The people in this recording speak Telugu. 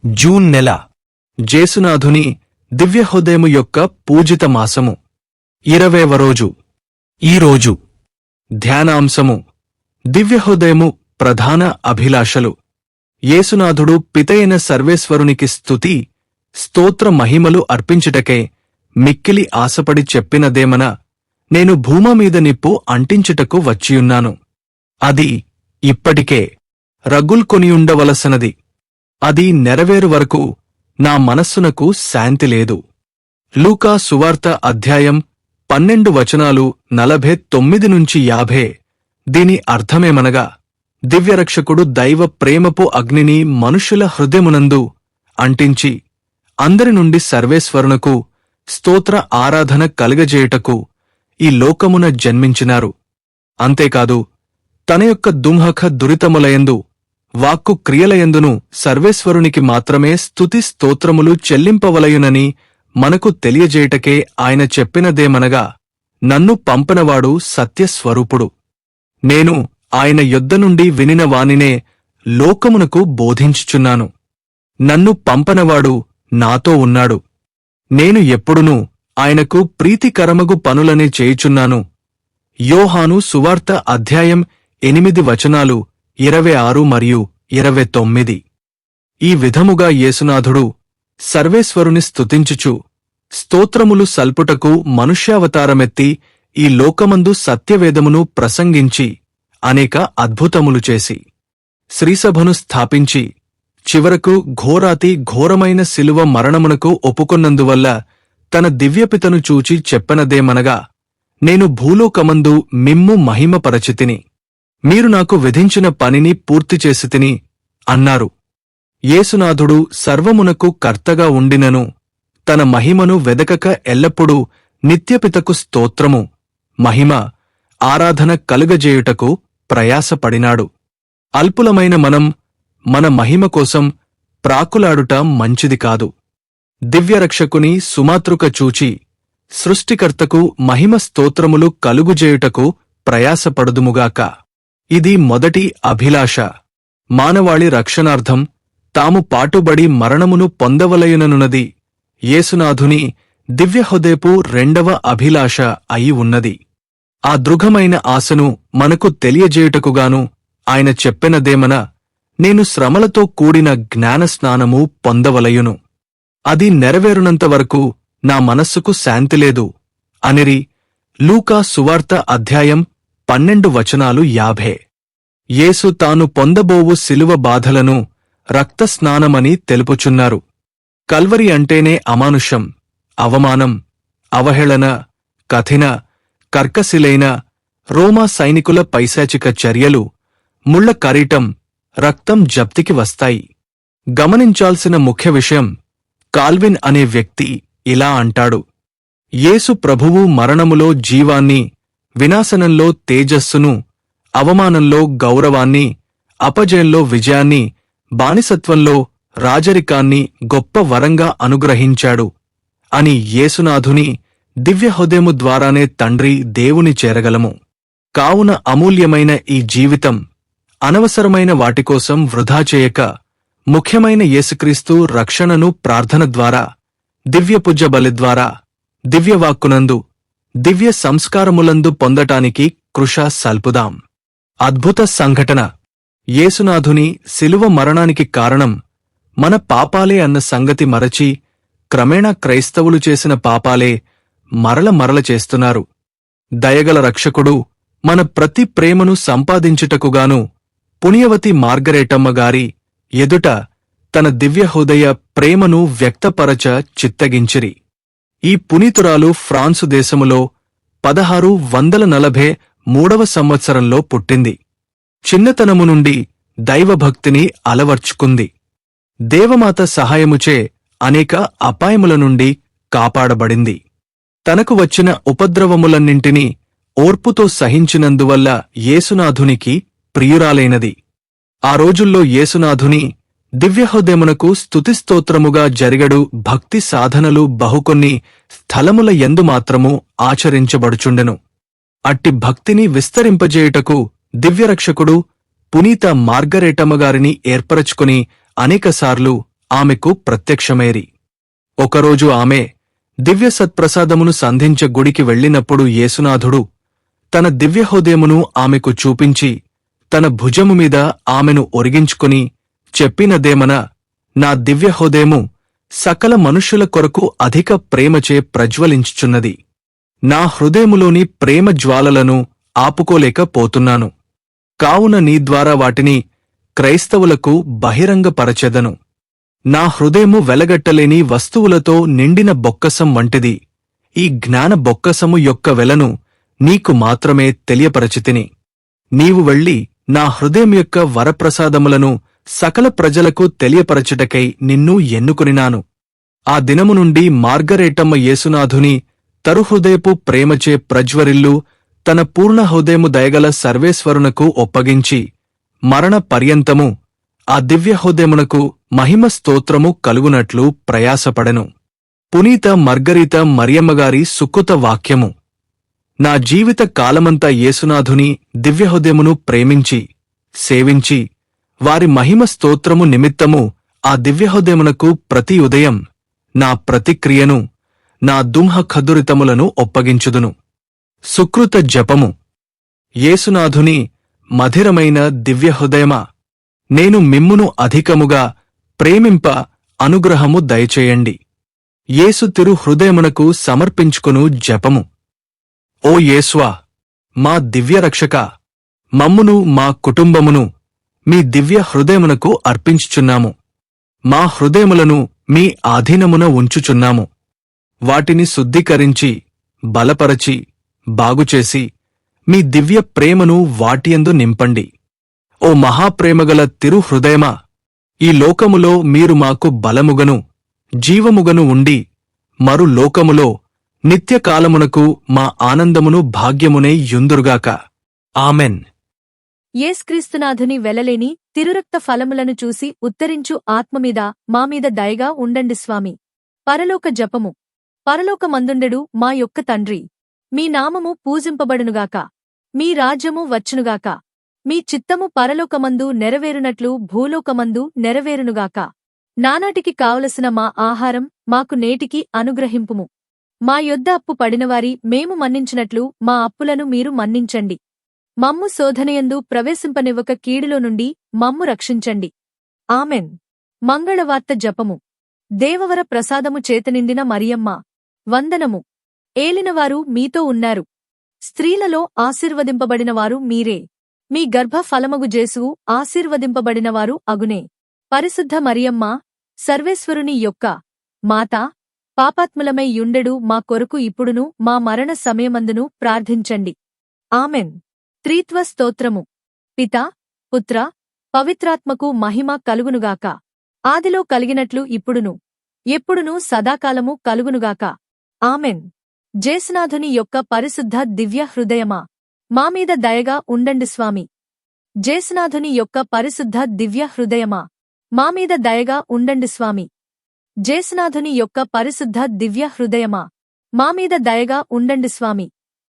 జూన్ నెల జేసునాథుని దివ్యహృదయము యొక్క పూజిత మాసము 20వ రోజు. ఈరోజు ధ్యానాంశము దివ్యహృదయము ప్రధాన అభిలాషలు. యేసునాథుడు పితయైన సర్వేశ్వరునికి స్తుతి స్తోత్ర మహిమలు అర్పించుటకే మిక్కిలి ఆశపడి చెప్పినదేమన నేను భూమమీద నిప్పు అంటించుటకు వచ్చియున్నాను. అది ఇప్పటికే రగుల్కొనియుండవలసినది. అది నెరవేరు వరకు నా మనస్సునకు శాంతి లేదు. లూకా సువార్త అధ్యాయం 12 వచనాలు 49-50. దీని అర్థమేమనగా, దివ్యరక్షకుడు దైవ ప్రేమపు అగ్నిని మనుషుల హృదయమునందు అంటించి అందరి నుండి సర్వేశ్వరునకు స్తోత్ర ఆరాధన కలుగజేయుటకు ఈ లోకమున జన్మించినారు. అంతేకాదు, తన యొక్క దుంహక దురితములయందు వాక్కు క్రియలయందును సర్వేశ్వరునికి మాత్రమే స్తుతి స్తోత్రములు చెల్లింపవలయునని మనకు తెలియజేయుటకే ఆయన చెప్పినదేమనగా, నన్ను పంపనవాడు సత్యస్వరూపుడు. నేను ఆయన యొద్ద నుండి వినిన వానినే లోకమునకు బోధించుచున్నాను. నన్ను పంపనవాడు నాతో ఉన్నాడు. నేను ఎప్పుడునూ ఆయనకు ప్రీతికరమగు పనులనే చేయుచున్నాను. యోహాను సువార్త అధ్యాయం 8 వచనాలు 26 మరియు 29. ఈ విధముగా యేసునాథుడు సర్వేశ్వరుని స్తుతించుచు స్తోత్రములు సల్పుటకు మనుష్యావతారమెత్తి ఈ లోకమందు సత్యవేదమును ప్రసంగించి అనేక అద్భుతములు చేసి శ్రీసభను స్థాపించి చివరకు ఘోరాతి ఘోరమైన శిలువ మరణమునకు ఒప్పుకొన్నందువల్ల తన దివ్యపితను చూచి చెప్పనదేమనగా, నేను భూలోకమందు మిమ్ము మహిమపరచితిని, మీరు నాకు విధించిన పనిని పూర్తిచేసితిని అన్నారు. యేసునాథుడు సర్వమునకు కర్తగా ఉండినను తన మహిమను వెదకక ఎల్లప్పుడూ నిత్యపితకు స్తోత్రము, మహిమ, ఆరాధన కలుగజేయుటకు ప్రయాసపడినాడు. అల్పులమైన మనం మన మహిమ కోసం ప్రాకులాడుట మంచిది కాదు. దివ్యరక్షకుని సుమాతృక చూచి సృష్టికర్తకు మహిమ స్తోత్రములు కలుగుజేయుటకు ప్రయాసపడుదుముగాక. ఇది మొదటి అభిలాష. మానవాళి రక్షణార్థం తాము పాటుబడి మరణమును పొందవలయుననున్నది యేసునాథుని దివ్యహృదయపు రెండవ అభిలాష అయి ఉన్నది. ఆ దృఢమైన ఆశను మనకు తెలియజేయుటకుగాను ఆయన చెప్పెనదేమన, నేను శ్రమలతో కూడిన జ్ఞానస్నానము పొందవలయును. అది నెరవేరునంతవరకు నా మనస్సుకు శాంతిలేదు అనిరి. లూకా సువార్త అధ్యాయం 12 వచనాలు 50. యేసు తాను పొందబోవు శిలువ బాధలను రక్తస్నానమని తెలుపుచున్నారు. కల్వరి అంటేనే అమానుషం, అవమానం, అవహేళన, కఠిన, కర్కశిలైన రోమా సైనికుల పైశాచిక చర్యలు, ముళ్ల కరీటం, రక్తం జప్తికి వస్తాయి. గమనించాల్సిన ముఖ్య విషయం, కాల్విన్ అనే వ్యక్తి ఇలా అంటాడు: యేసు ప్రభువు మరణములో జీవాన్ని, వినాశనంలో తేజస్సును, అవమానంలో గౌరవాన్ని, అపజయంలో విజయాన్ని, బానిసత్వంలో రాజరికాన్ని గొప్ప వరంగా అనుగ్రహించాడు అని. యేసునాథుని దివ్యహృదయము ద్వారానే తండ్రి దేవుని చేరగలము. కావున అమూల్యమైన ఈ జీవితం అనవసరమైన వాటికోసం వృధా చేయక, ముఖ్యమైన యేసుక్రీస్తు రక్షణను ప్రార్థన ద్వారా, దివ్యపూజ బలి ద్వారా, దివ్యవాక్కునందు, దివ్య సంస్కారములందు పొందటానికి కృష సల్పుదాం. అద్భుత సంఘటన. యేసునాథుని శిలువ మరణానికి కారణం మన పాపాలే అన్న సంగతి మరచి, క్రమేణా క్రైస్తవులు చేసిన పాపాలే మరల చేస్తున్నారు. దయగల రక్షకుడు మన ప్రతి ప్రేమను సంపాదించుటకుగాను పుణ్యవతి మార్గరేటమ్మ గారి ఎదుట తన దివ్యహృదయ ప్రేమను వ్యక్తపరచ చిత్తగించిరి. ఈ పునీతురాలు ఫ్రాన్సు దేశములో 1643వ సంవత్సరంలో పుట్టింది. చిన్నతనము నుండి దైవభక్తిని అలవర్చుకుంది. దేవమాత సహాయముచే అనేక అపాయముల నుండి కాపాడబడింది. తనకు వచ్చిన ఉపద్రవములన్నింటినీ ఓర్పుతో సహించినందువల్ల యేసునాథునికి ప్రియురాలైనది. ఆ రోజుల్లో యేసునాథుని దివ్యహృదయమునకు స్తుతిస్తోత్రముగా జరిగడు భక్తి సాధనలు బహుకొన్ని స్థలముల యందు మాత్రము ఆచరించబడుచుండెను. అట్టి భక్తిని విస్తరింపజేయుటకు దివ్యరక్షకుడు పునీత మార్గరేటమ్మగారిని ఏర్పరచుకుని అనేకసార్లు ఆమెకు ప్రత్యక్షమేరి. ఒకరోజు ఆమె దివ్య సత్ప్రసాదమును సంధించ గుడికి వెళ్ళినప్పుడు యేసునాథుడు తన దివ్యహృదయమును ఆమెకు చూపించి తన భుజము మీద ఆమెను ఒరిగించుకుని చెప్పినదేమన, నా దివ్యహృదయము సకల మనుష్యుల కొరకు అధిక ప్రేమచే ప్రజ్వలించుచున్నది. నా హృదయములోని ప్రేమ జ్వాలలను ఆపుకోలేకపోతున్నాను. కావున నీ ద్వారా వాటిని క్రైస్తవులకు బహిరంగపరచెదను. నా హృదయము వెలగట్టలేని వస్తువులతో నిండిన బొక్కసం వంటిది. ఈ జ్ఞాన బొక్కసము యొక్క వెలను నీకు మాత్రమే తెలియపరచితిని. నీవు వెళ్ళి నా హృదయం యొక్క వరప్రసాదములను సకల ప్రజలకు తెలియపరచుటకై నిన్ను ఎన్నుకొనినాను. ఆ దినము నుండి మార్గరేటమ్మ యేసునాథుని తరుహృదయపు ప్రేమచే ప్రజ్వరిల్లు తన పూర్ణ హృదయము దయగల సర్వేశ్వరునకు ఒప్పగించి మరణ పర్యంతము ఆ దివ్యహృదయమునకు మహిమ స్తోత్రము కలుగునట్లు ప్రయాసపడెను. పునీత మార్గరీత మరియమ్మగారి సుకృత వాక్యము. నా జీవిత కాలమంతా యేసునాథుని దివ్యహృదయమును ప్రేమించి సేవించి వారి మహిమ స్తోత్రము నిమిత్తము ఆ దివ్యహృదయమునకు ప్రతి ఉదయం నా ప్రతిక్రియను నా దుంహఖదురితములను ఒప్పగించుదును. సుకృత జపము. యేసునాథుని మధిరమైన దివ్యహృదయమా, నేను మిమ్మును అధికముగా ప్రేమింప అనుగ్రహము దయచేయండి. యేసు తిరు హృదయమునకు సమర్పించుకును జపము. ఓ యేసువా, మా దివ్యరక్షక, మమ్మును మా కుటుంబమును మీ దివ్య హృదయమునకు అర్పించుచున్నాము. మా హృదయములను మీ ఆధీనమున ఉంచుచున్నాము. వాటిని శుద్ధీకరించి బలపరచి బాగుచేసి మీ దివ్య ప్రేమను వాటియందు నింపండి. ఓ మహాప్రేమగల తిరు హృదయమా, ఈ లోకములో మీరు మాకు బలముగను జీవముగను ఉండి మరు లోకములో నిత్యకాలమునకు మా ఆనందమును భాగ్యమునే యుందురుగాక. ఆమెన్. యేసుక్రీస్తునాథుని వెలలేని తిరురక్త ఫలములను చూసి ఉత్తరించు ఆత్మమీద మామీద దయగా ఉండండి స్వామి. పరలోక జపము. పరలోకమందుండెడు మా యొక్క తండ్రి, మీ నామము పూజింపబడునుగాక. మీ రాజ్యము వచ్చునుగాక. మీ చిత్తము పరలోకమందు నెరవేరునట్లు భూలోకమందు నెరవేరునుగాక. నానాటికి కావలసిన మా ఆహారం మాకు నేటికి అనుగ్రహింపుము. మా యొద్ద అప్పు పడినవారి మేము మన్నించినట్లు మా అప్పులను మీరు మన్నించండి. మమ్ము శోధనయందు ప్రవేశింపనివ్వక కీడులో నుండి మమ్ము రక్షించండి. ఆమెన్. మంగళవార్త జపము. దేవవర ప్రసాదము చేతనిండిన మరియమ్మ, వందనము. ఏలినవారు మీతో ఉన్నారు. స్త్రీలలో ఆశీర్వదింపబడినవారు మీరే. మీ గర్భఫలమగు జేసువు ఆశీర్వదింపబడినవారు అగునే. పరిశుద్ధ మరియమ్మ, సర్వేశ్వరుని యొక్క మాత, పాపాత్ములమై యుండెడు మా కొరకు ఇప్పుడును మా మరణ సమయమందును ప్రార్థించండి. ఆమెన్. త్రిత్వ స్తోత్రము. పితా, పుత్ర, పవిత్రాత్మకు మహిమ కలుగునుగాక. ఆదిలో కలిగినట్లు ఇప్పుడును ఎప్పుడును సదాకాలము కలుగునుగాక. ఆమెన్. జేసునాథుని యొక్క పరిశుద్ధ దివ్య హృదయమా, మామీద దయగా ఉండండి స్వామి. జేసునాథుని యొక్క పరిశుద్ధ దివ్య హృదయమా, మామీద దయగా ఉండండి స్వామి. జేసునాథుని యొక్క పరిశుద్ధ దివ్య హృదయమా, మామీద దయగా ఉండండి స్వామి.